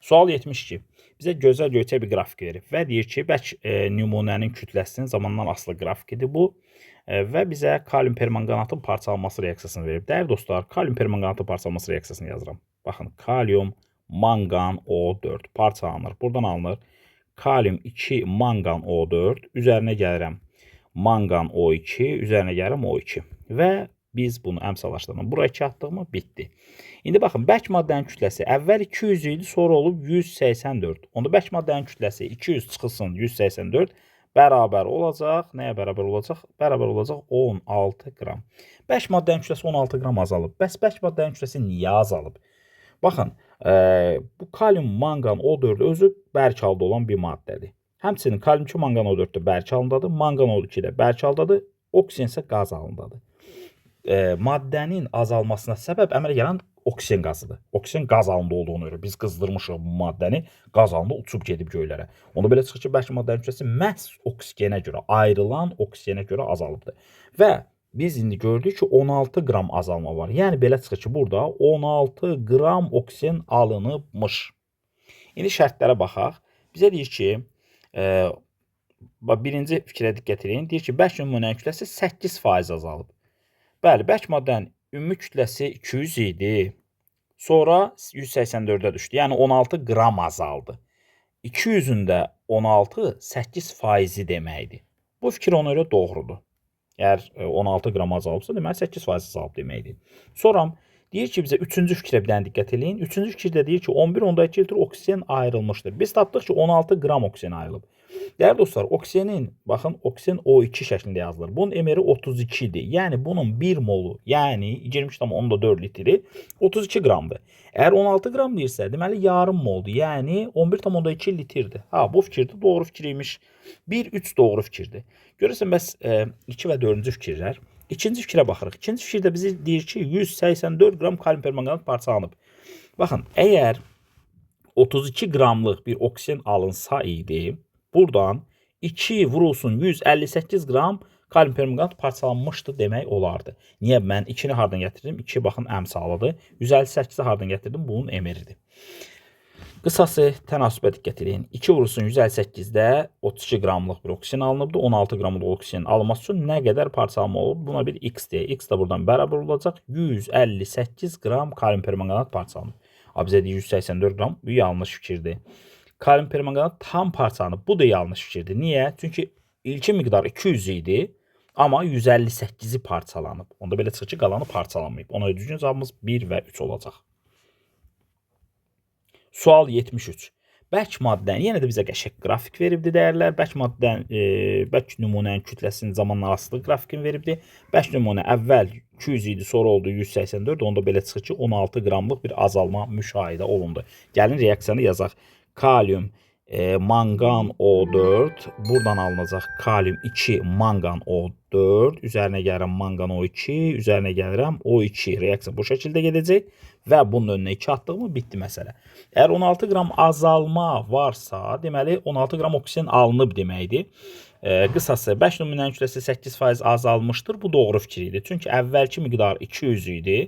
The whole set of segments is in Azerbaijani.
Sual 72. Bizə gözəl göyçək bir qrafik verib və deyir ki, bək nümunənin kütləsinin zamandan asılı qrafikidir bu və bizə kalium permanganatın parçalanması reaksiyasını verib. Dəyərli dostlar, kalium permanganatın parçalanması reaksiyasını yazıram. Baxın, kalium mangan O4 parçalanır. Buradan alınır. Kalium 2 mangan O4 üzərinə gəlirəm. Mangan O2 üzərinə gəlirəm O2 və biz bunu əmsallaşdırma. Buraya 2 atdığımı bitdi. İndi baxın, bərk maddənin kütləsi əvvəl 200 idi, sonra olub 184. Onda bərk maddənin kütləsi 200 çıxılsın 184 bərabər olacaq. Nəyə bərabər olacaq? Bərabər olacaq 16 qram. Bərk maddənin kütləsi 16 qram azalıb. Bəs bərk maddənin kütləsi niyə azalıb? Baxın, bu kalium mangan O4 özü bərk halda olan bir maddədir. Həmçinin kalium 2 mangan O4 də bərk halındadır, mangan O2 də bərk haldadır, oksigen isə qaz halındadır. Maddənin azalmasına səbəb əmələ gələn oksigen qazıdır. Oksigen qaz halında olduğunu görə biz qızdırmışıq bu maddəni, qaz halında uçub gedib göylərə. Onda belə çıxır ki, bərk maddənin kütləsi məhz oksigenə görə, ayrılan oksigenə görə azalıbdır. Və biz indi gördük ki, 16 qram azalma var. Yəni belə çıxır ki, burada 16 qram oksigen alınıbmış. İndi şərtlərə baxaq. Bizə deyir ki, birinci fikrə diqqət edin. Deyir ki, bərk nümunənin kütləsi 8% azalıb. Bəli, bərk maddənin ümumi kütləsi 200 idi. Sonra 184-ə düşdü. Yəni 16 qram azaldı. 200-ün də 16 8% deməkdir. Bu fikir ona görə doğrudur. Əgər 16 qram azalıbsa, deməli 8% azalıb deməkdir. Sonra deyir ki, bizə üçüncü fikrə bir dənə diqqət edin. Üçüncü fikirdə deyir ki, 11,2 litr oksigen ayrılmışdır. Biz tapdıq ki, 16 qram oksigen ayrılıb. Dəyərli dostlar, oksigenin, baxın, oksigen O2 şəklində yazılır. Bunun emeri 32-dir. Yəni, bunun 1 molu, yəni 23,4 litri 32 qramdır. Əgər 16 qram deyirsə, deməli, yarım moldur. Yəni, 11,2 litrdir. Ha, bu fikirdir, doğru fikiriymiş. 1-3 doğru fikirdir. Görürsən, bəs 2 və 4-cü fikirlər. İkinci fikrə baxırıq. İkinci fikirdə bizi deyir ki, 184 qram kalium permanganat parçalanıb. Baxın, əgər 32 qramlıq bir oksigen alınsa idi, buradan 2 vurulsun 158 qram kalium permanganat parçalanmışdı demək olardı. Niyə? Mən 2-ni hardan gətirdim? 2 baxın əmsalıdır. 158-i hardan gətirdim? Bunun emeridir. Qısası tənasübə diqqət edin. 2 vurulsun 158-də 32 qramlıq bir oksigen alınıbdır. 16 qramlıq oksigenin alınması üçün nə qədər parçalanma olub? Buna bir x deyək. X də buradan bərabər olacaq. 158 qram kalium permanganat parçalanıb. Bizə deyir 184 qram. Bu yanlış fikirdir. Kalium permanganat tam parçalanıb. Bu da yanlış fikirdir. Niyə? Çünki ilkin miqdar 200 idi. Amma 158-i parçalanıb. Onda belə çıxır ki, qalanı parçalanmayıb. Ona düzgün cavabımız 1 və 3 olacaq. Sual 73. Bərk maddənin, yenə də bizə qəşəng qrafik veribdi dəyərlər. Bərk nümunənin kütləsinin zamanla asılı qrafikini veribdi. Bərk nümunə əvvəl 200 idi, sonra oldu 184. Onda belə çıxır ki, 16 qramlıq bir azalma müşahidə olundu. Gəlin reaksiyanı yazaq. Kalium mangan O4, buradan alınacaq kalium 2 mangan O4, üzərinə gəlirəm mangan O2, üzərinə gəlirəm O2. Reaksiya bu şəkildə gedəcək və bunun önünə 2 atdığımı bitdi məsələ. Əgər 16 qram azalma varsa, deməli 16 qram oksigen alınıb deməkdir. Qısası, bərk nümunənin kütləsi 8% azalmışdır. Bu doğru fikir idi. Çünki əvvəlki miqdar 200 idi,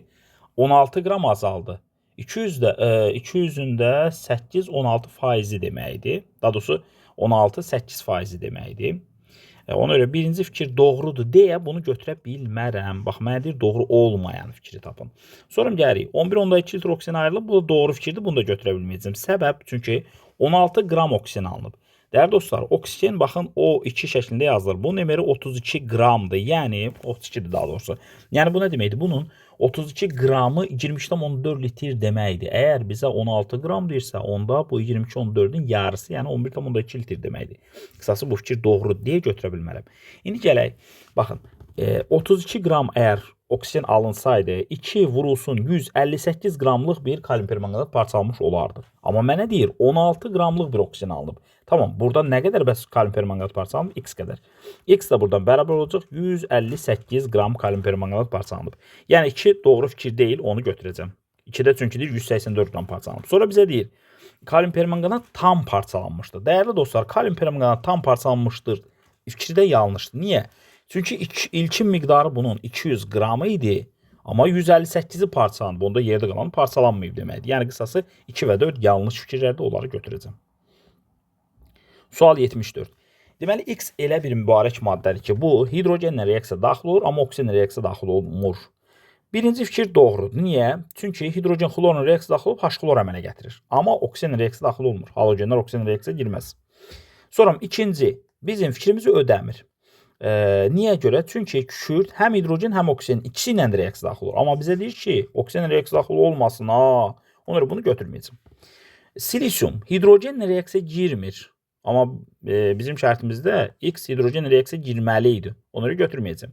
16 qram azaldı. 200-ün də 8-16% deməkdir. Daha doğrusu 16-8% deməkdir. Ona görə birinci fikir doğrudur deyə bunu götürə bilmərəm. Bax, mənə deyir, doğru olmayan fikri tapın. Sonra gəlirik. 11,2 litr oksigen ayrılıb. Bu da doğru fikirdir. Bunu da götürə bilməyəcəm. Səbəb, çünki 16 qram oksigen alınıb. Dəyərli dostlar, oksigen baxın O2 şəklində yazılır. Bunun emeri 32 qramdır. Yəni 32-dir daha doğrusu. Yəni bu nə deməkdir? Bunun 32 qramı 23,4 litr deməkdir. Əgər bizə 16 qram deyirsə, onda bu 22,4-ün yarısı, yəni 11,2 litr deməkdir. Qısası bu fikir doğru deyə götürə bilmərəm. İndi gələk. Baxın, 32 qram əgər oksigen alınsaydı, 2 vurulsun 158 qramlıq bir kalium permanganat parçalanmış olardı. Amma mənə deyir, 16 qramlıq bir oksigen alınıb. Tamam, burada nə qədər bəs kalium permanganat parçalanıb? X qədər. X də buradan bərabər olacaq 158 qram kalium permanganat parçalanıb. Yəni 2 doğru fikir deyil, onu götürəcəm. 2-də çünki deyir 184 qram parçalanıb. Sonra bizə deyir, kalium permanganat tam parçalanmışdır. Dəyərli dostlar, kalium permanganat tam parçalanmışdır. Fikri də yanlışdır. Niyə? Çünki ilkin miqdarı bunun 200 qramı idi. Amma 158-i parçalanıb. Onda yerdə qalan parçalanmayıb deməkdir. Yəni qısası 2 və 4 yanlış fikirlərdə onları götürəcəm. Sual 74. Deməli, X elə bir mübarək maddədir ki, bu hidrogenlə reaksiya daxil olur, amma oksigenlə reaksiya daxil olmur. Birinci fikir doğrudur. Niyə? Çünki hidrogen xlorla reaksiya daxil olub H-xlor əmələ gətirir. Amma oksigenlə reaksiya daxil olmur. Halogenlər oksigenlə reaksiya girməz. Sonra ikinci, bizim fikrimizi ödəmir. Niyə görə? Çünki kükürt həm hidrogen, həm oksigen ikisi ilə də reaksiya daxil olur. Amma bizə deyir ki, oksigenlə reaksiya daxil olmasın. Ona görə bunu götürməyəcəm. Silisium hidrogenlə reaksiya girmir. Amma bizim şərtimizdə X hidrogenlə reaksiya girməli idi. Onları götürməyəcəm.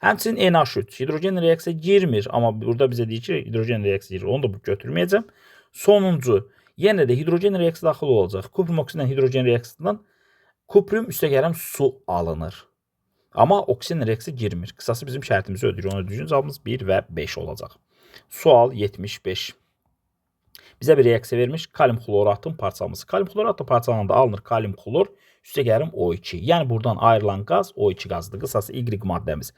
Həmçinin NH3 hidrogenlə reaksiya girmir. Amma burada bizə deyir ki, hidrogenlə reaksiya girir. Onu da götürməyəcəm. Sonuncu, yenə də hidrogenlə reaksiya daxil olacaq. Kuprum oksigenlə hidrogen reaksiyasından kuprum üstəgələm su alınır. Amma oksigenlə reaksiya girmir. Qısası bizim şərtimizi ödəyir. Ona düzgün cavabımız 1 və 5 olacaq. Sual 75. Bizə bir reaksiya vermiş, kalium xloratın parçalanması. Kalium xlorat da parçalananda alınır kalium xlor, üstəgələm O2. Yəni buradan ayrılan qaz O2 qazıdır. Qısası Y maddəmiz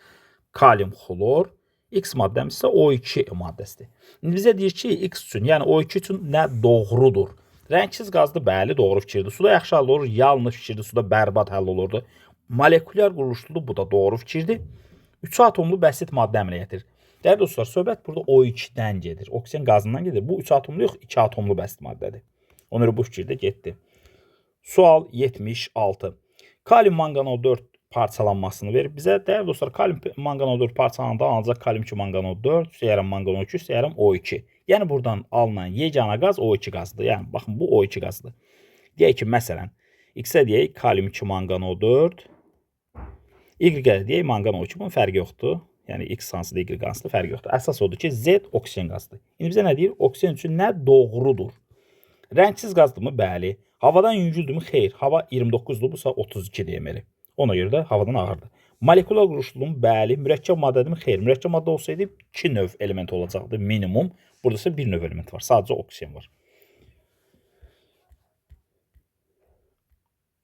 kalium xlor, X maddəmiz isə O2 maddəsidir. İndi bizə deyir ki, X üçün, yəni O2 üçün nə doğrudur? Rəngsiz qazdır, bəli, doğru fikirdir. Suda yaxşı həll olur, yanlış fikirdir, suda bərbad həll olurdu. Molekulyar quruluşludur, bu da doğru fikirdir. 3 atomlu bəsit maddə əmələ gətirir. Dəyərli dostlar, söhbət burada O2-dən gedir. Oksigen qazından gedir. Bu 3 atomlu yox, 2 atomlu bəsit maddədir. Ona görə bu fikirdə getdi. Sual 76. Kalium manganol 4 parçalanmasını verib bizə. Dəyərli dostlar, kalium manganol 4 parçalananda ancaq kalium 2 manganol 4, üstəyərəm manganol 2, üstəyərəm O2. Yəni buradan alınan yeganə qaz O2 qazıdır. Yəni baxın, bu O2 qazıdır. Deyək ki, məsələn, X-ə deyək kalium 2 manganol 4, Y-ə deyək manganol 2. Bunun fərqi yoxdur. Yəni X hansıdır, Y hansıdır, fərqi yoxdur. Əsas odur ki, Z oksigen qazıdır. İndi bizə nə deyir? Oksigen üçün nə doğrudur? Rəngsiz qazdırmı? Bəli. Havadan yüngüldürmü? Xeyr. Hava 29-dur, bu ise 32 deməli. Ona görə də havadan ağırdır. Molekulyar quruluşluğu bəli. Mürəkkəb maddədirmi? Xeyr. Mürəkkəb maddə olsaydı 2 növ element olacaqdı minimum. Burada ise 1 növ element var. Sadəcə oksigen var.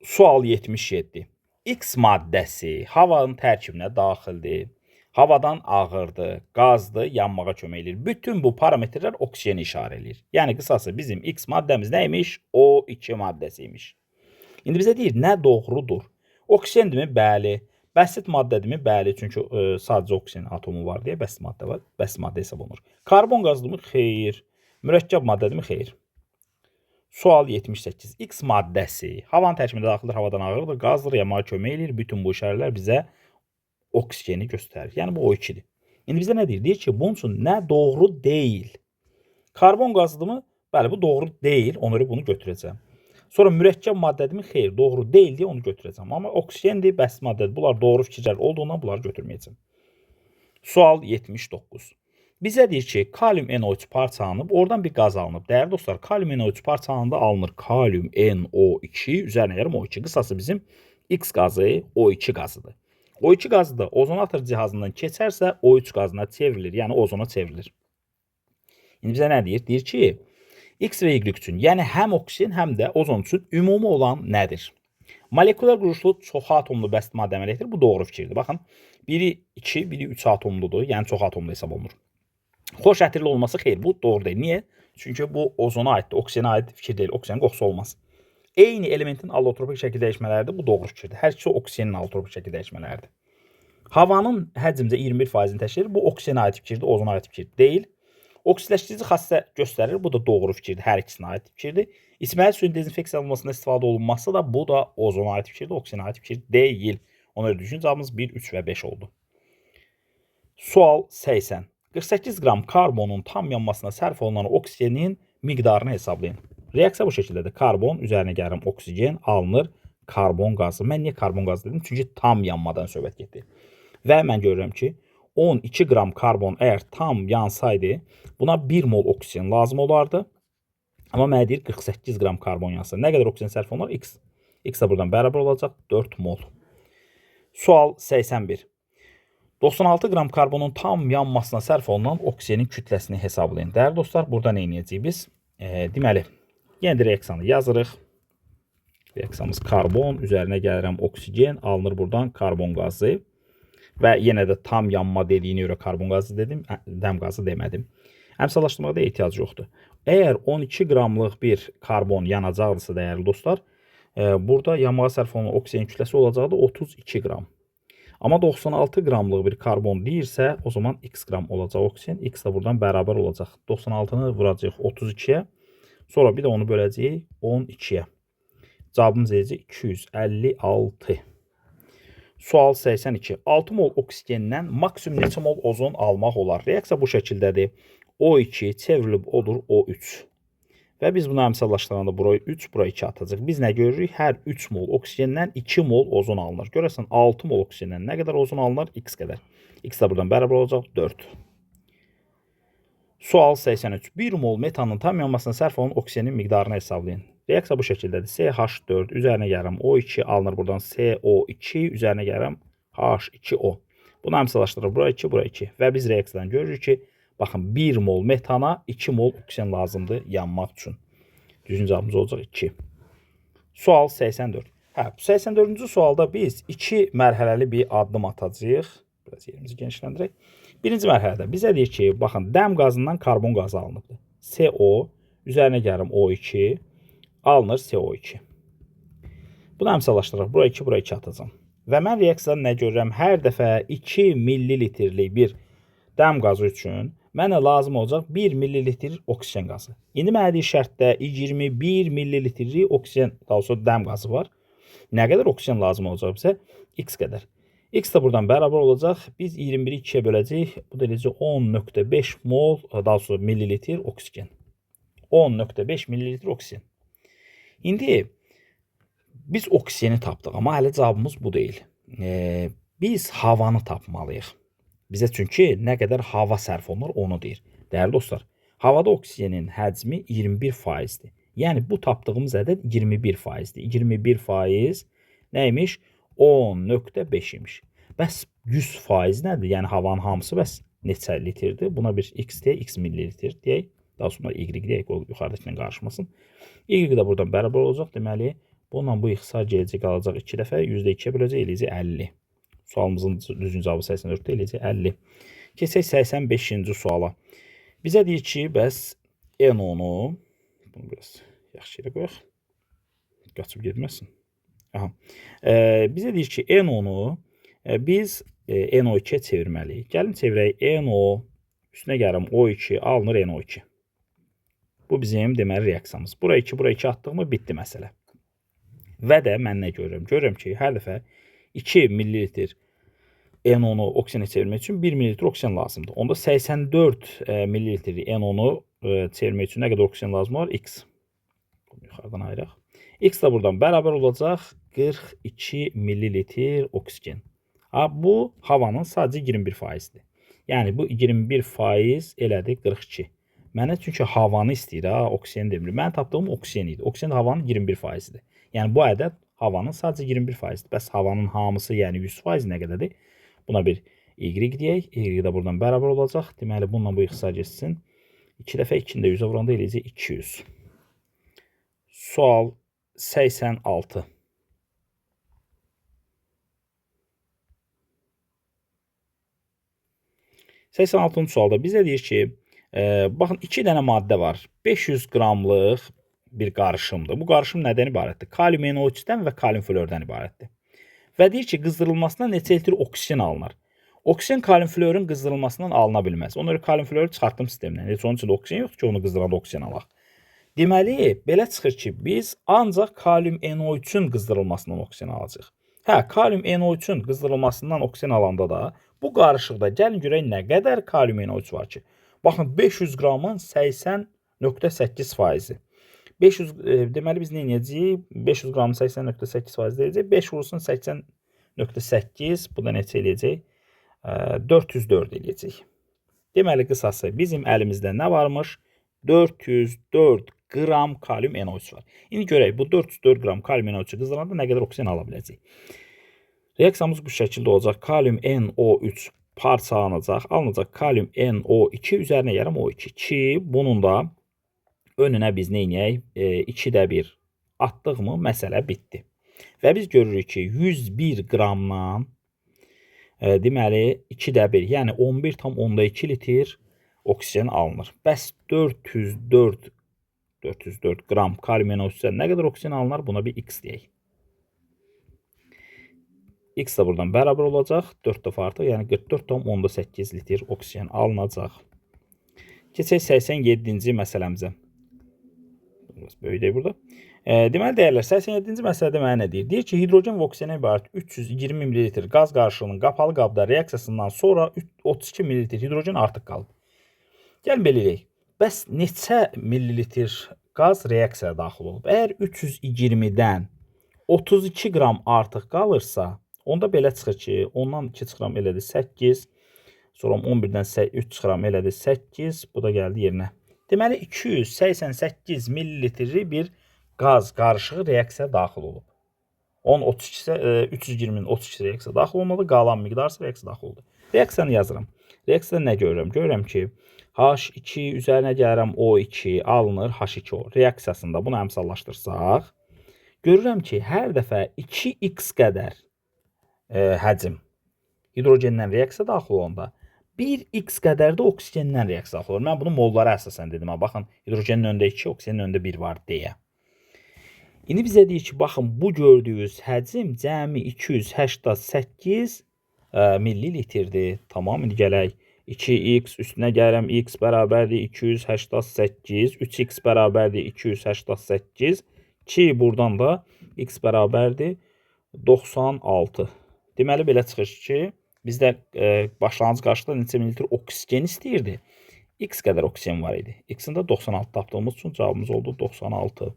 Sual 77. X maddəsi havanın tərkibinə daxildir. Havadan ağırdır, qazdır, yanmağa kömək edir. Bütün bu parametrlər oksijeni işarə edir. Yəni qısası bizim X maddəmiz nəymiş? O2 maddəsiymiş. İndi bizə deyir, nə doğrudur? Oksijendirmi? Bəli. Bəsit maddədirmi? Bəli. Çünki sadəcə oksijen atomu var deyə bəsit maddə var. Bəsit maddə hesab olunur. Karbon qazıdırmı? Xeyr. Mürəkkəb maddədirmi? Xeyr. Sual 78. X maddəsi havanın tərkibində daxildir, havadan ağırdır, qazdır, yanmağa kömək edir. Bütün bu işarələr bizə oksijeni göstərir. Yəni bu O2-dir. İndi bizə nə deyir? Deyir ki, bunun üçün nə doğru deyil. Karbon qazıdırmı? Bəli, bu doğru deyil. Ona görə bunu götürəcəm. Sonra mürəkkəb maddədirmi? Xeyr, doğru deyil deyə onu götürəcəm. Amma oksijendir, bəsit maddədir. Bunlar doğru fikirlər olduğundan bunları götürməyəcəm. Sual 79. Bizə deyir ki, kalium NO3 parçalanıb, oradan bir qaz alınıb. Dəyərli dostlar, kalium NO3 parçalananda alınır kalium NO2, üzərinə yarım O2. Qısası bizim X qazı O2 qazıdır. O2 qazı da ozonator cihazından keçərsə O3 qazına çevrilir, yəni ozona çevrilir. İndi bizə nə deyir? Deyir ki, X və Y üçün, yəni həm oksigen, həm də ozon üçün ümumi olan nədir? Molekulyar quruluşlu çox atomlu bəsit maddə əmələ gətirir. Bu doğru fikirdir. Baxın, biri 2, biri 3 atomludur, yəni çox atomlu hesab olunur. Xoş ətirli olması xeyr, bu doğru deyil. Niyə? Çünki bu ozona aiddir, oksigenə aid fikir deyil. Oksigen qoxusu olmaz. Eyni elementin allotropik şəkil dəyişmələridir. Bu doğru fikirdir. Hər ikisi oksigenin allotropik şəkil dəyişmələridir. Havanın həcmcə 21%-ni təşkil edir. Bu oksigenə aid fikirdir, ozona aid fikir deyil. Oksidləşdirici xassəsə göstərir. Bu da doğru fikirdir. Hər ikisinə aid fikirdir. İçməli suyun dezinfeksiya olunmasında istifadə olunması da bu da ozona aid fikirdir, oksigenə aid fikir deyil. Ona görə düzgün cavabımız 1, 3 və 5 oldu. Sual 80. 48 qram karbonun tam yanmasına sərf olunan oksigenin miqdarını hesablayın. Reaksiya bu şəkildədir. Karbon üzərinə gəlirəm oksigen alınır karbon qazı. Mən niyə karbon qazı dedim? Çünki tam yanmadan söhbət getdi. Və mən görürəm ki, 12 qram karbon əgər tam yansaydı, buna 1 mol oksigen lazım olardı. Amma mənə deyir 48 qram karbon yansın. Nə qədər oksigen sərf olunur? X. X də buradan bərabər olacaq 4 mol. Sual 81. 96 qram karbonun tam yanmasına sərf olunan oksigenin kütləsini hesablayın. Dəyərli dostlar, burada nə edəcəyik biz? Deməli, yenə də reaksiyanı yazırıq. Reaksiyamız karbon, üzərinə gəlirəm oksigen, alınır buradan karbon qazı. Və yenə də tam yanma dediyinə görə karbon qazı dedim, dəm qazı demədim. Əmsallaşdırmada ehtiyac yoxdur. Əgər 12 qramlıq bir karbon yanacaqdırsa, dəyərli dostlar, burada yanmağa sərf olunan oksigen kütləsi olacaqdır 32 qram. Amma 96 qramlıq bir karbon deyirsə, o zaman x qram olacaq oksigen. X də buradan bərabər olacaq. 96-nı vuracaq 32-yə. Sonra bir də onu böləcəyik 12-yə. Cavabımız eləcək 256. Sual 82. 6 mol oksigendən maksimum neçə mol ozon almaq olar? Reaksiya bu şəkildədir. O2 çevrilib olur O3. Və biz bunu əmsallaşdıranda buraya 3, buraya 2 atacaq. Biz nə görürük? Hər 3 mol oksigendən 2 mol ozon alınır. Görəsən 6 mol oksigendən nə qədər ozon alınır? X qədər. X də buradan bərabər olacaq 4. Sual 83. 1 mol metanın tam yanmasına sərf olunan oksigenin miqdarını hesablayın. Reaksiya bu şəkildədir. CH4 üzərinə gəlirəm O2 alınır buradan CO2 üzərinə gəlirəm H2O. Bunu əmsallaşdırır. Bura 2, bura 2. Və biz reaksiyadan görürük ki, baxın 1 mol metana 2 mol oksigen lazımdır yanmaq üçün. Düzgün cavabımız olacaq 2. Sual 84. 84-cü sualda biz 2 mərhələli bir addım atacağıq. Biraz yerimizi genişləndirək. Birinci mərhələdə bizə deyir ki, baxın dəm qazından karbon qazı alınıbdır. CO üzərinə gəlirəm O2 alınır CO2. Bunu əmsallaşdırırıq. Bura 2, bura 2 atacağım. Və mən reaksiyadan nə görürəm? Hər dəfə 2 millilitrlik bir dəm qazı üçün mənə lazım olacaq 1 millilitr oksigen qazı. İndi mənə deyir şərtdə 21 millilitrik oksigen, daha sonra dəm qazı var. Nə qədər oksigen lazım olacaq bizə? X qədər. X də buradan bərabər olacaq. Biz 21-i 2-yə böləcəyik. Bu da eləcə 10.5 mol, daha sonra millilitr oksigen. 10.5 millilitr oksigen. İndi biz oksijeni tapdıq, amma hələ cavabımız bu deyil. Biz havanı tapmalıyıq. Bizə çünki nə qədər hava sərf olunur onu deyir. Dəyərli dostlar, havada oksigenin həcmi 21%-dir. Yəni bu tapdığımız ədəd 21%-dir. 21% nəymiş? 10.5 imiş. Bəs 100% nədir? Yəni havanın hamısı bəs neçə litrdir? Buna bir x deyək, x millilitr deyək. Daha sonra y deyək, o yuxarıdakilə qarışmasın. Y də buradan bərabər olacaq. Deməli, bununla bu ixtisar gələcək qalacaq 2 dəfə. %2-yə böləcək, eləyəcək 50. Sualımızın düzgün cavabı 84-də eləyəcək 50. Keçək 85-ci suala. Bizə deyir ki, bəs NO-nu, bunu biraz yaxşı yerə qoyaq, qaçıb getməsin. Bizə deyir ki, NO-nu biz NO2-yə çevirməliyik. Gəlin çevirək. NO üstünə gəlirəm O2 alınır NO2. Bu bizim deməli reaksiyamız. Bura 2, bura 2 atdığımı bitdi məsələ. Və də mən nə görürəm? Görürəm ki, hər dəfə 2 millilitr NO-nu oksigenə çevirmək üçün 1 millilitr oksigen lazımdır. Onda 84 millilitr NO-nu çevirmək üçün nə qədər oksigen lazım var? X. Yuxarıdan ayıraq. X də buradan bərabər olacaq 42 millilitr oksigen. Bu havanın sadəcə 21%-dir. Yəni bu 21% elədi 42. Mənə çünki havanı istəyir, oksigen demir. Mən tapdığım oksigen idi. Oksigen havanın 21%-dir. Yəni bu ədəd havanın sadəcə 21%-dir. Bəs havanın hamısı, yəni 100% nə qədərdir? Buna bir y deyək. Y də buradan bərabər olacaq. Deməli, bununla bu ixtisar geçsin. 2 dəfə 2-ni də 100-ə vuranda eləyəcək 200. Sual 86. Sualda bizə deyir ki, baxın 2 dənə maddə var. 500 qramlıq bir qarışımdır. Bu qarışım nədən ibarətdir? Kalium NO3-dən və kalium flordan ibarətdir. Və deyir ki, qızdırılmasından neçə litr oksigen alınır? Oksigen kalium florun qızdırılmasından alına bilməz. Ona görə kalium floru çıxartdım sistemdən. Heç onun içində oksigen yoxdur ki, onu qızdıranda oksigen alaq. Deməli, belə çıxır ki, biz ancaq kalium NO3-ün qızdırılmasından oksigen alacağıq. Kalium NO3-ün qızdırılmasından oksigen alanda da bu qarışıqda gəlin görək nə qədər kalium NO3 var ki. Baxın 500 qramın 80.8%-i. Deməli biz nə edəcəyik? 500 qramın 80.8% deyəcək. 5 vurulsun 80.8, bu da neçə eləyəcək? 404 eləyəcək. Deməli qısası bizim əlimizdə nə varmış? 404 qram kalium NO3 var. İndi görək bu 404 qram kalium NO3 qızdırılanda nə qədər oksigen ala biləcək? Reaksiyamız bu şəkildə olacaq. Kalium NO3 parçalanacaq. Alınacaq kalium NO2 üzərinə gəlirəm O2 ki, bunun da önünə biz nə edək? 2-də 1 atdıq mı məsələ bitdi. Və biz görürük ki, 101 qramdan Deməli 2-də 1, yəni 11,2 litr oksigen alınır. Bəs 404 qram kalium ionozdan nə qədər oksigen alınır? Buna bir x deyək. X də buradan bərabər olacaq. 4 dəfə artıq, yəni 44,8 litr oksigen alınacaq. Keçək 87-ci məsələmizə. Biraz böyüdək burada. Deməli dəyərlər, 87-ci məsələdə mənə nə deyir? Deyir ki, hidrogen və oksigendən ibarət 320 ml qaz qarışığının qapalı qabda reaksiyasından sonra 32 ml hidrogen artıq qalıb. Gəlin belə eləyək. Bəs neçə millilitr qaz reaksiyaya daxil olub? Əgər 320-dən 32 qram artıq qalırsa, onda belə çıxır ki, ondan 2 çıxıram elədi 8, sonra 11-dən 3 çıxıram elədi 8, bu da gəldi yerinə. Deməli 288 millilitri bir qaz qarışığı reaksiyaya daxil olub. 320-nin 32 reaksiyaya daxil olmalı, qalan miqdarsa reaksiyaya daxil oldu. Reaksiyanı yazıram. Reaksiyada nə görürəm? Görürəm ki, H2 üzərinə gəlirəm O2 alınır H2O. Reaksiyasında bunu əmsallaşdırsaq, görürəm ki, hər dəfə 2x qədər həcm hidrogendən reaksiya daxil olanda 1x qədər də oksigendən reaksiya daxil olur. Mən bunu mollara əsasən dedim. Baxın, hidrogenin önündə 2, oksigenin önündə 1 var deyə. İndi bizə deyir ki, baxın, bu gördüyünüz həcm cəmi 288 millilitrdir. Tamam, indi gələk. 2x üstünə gəlirəm, x bərabərdir 288, 3x bərabərdir 288, ki buradan da x bərabərdir 96. Deməli, belə çıxır ki, bizdə başlanğıc qarşıda neçə mililitr oksigen istəyirdi. X qədər oksigen var idi. X-in də 96 tapdığımız üçün cavabımız oldu 96.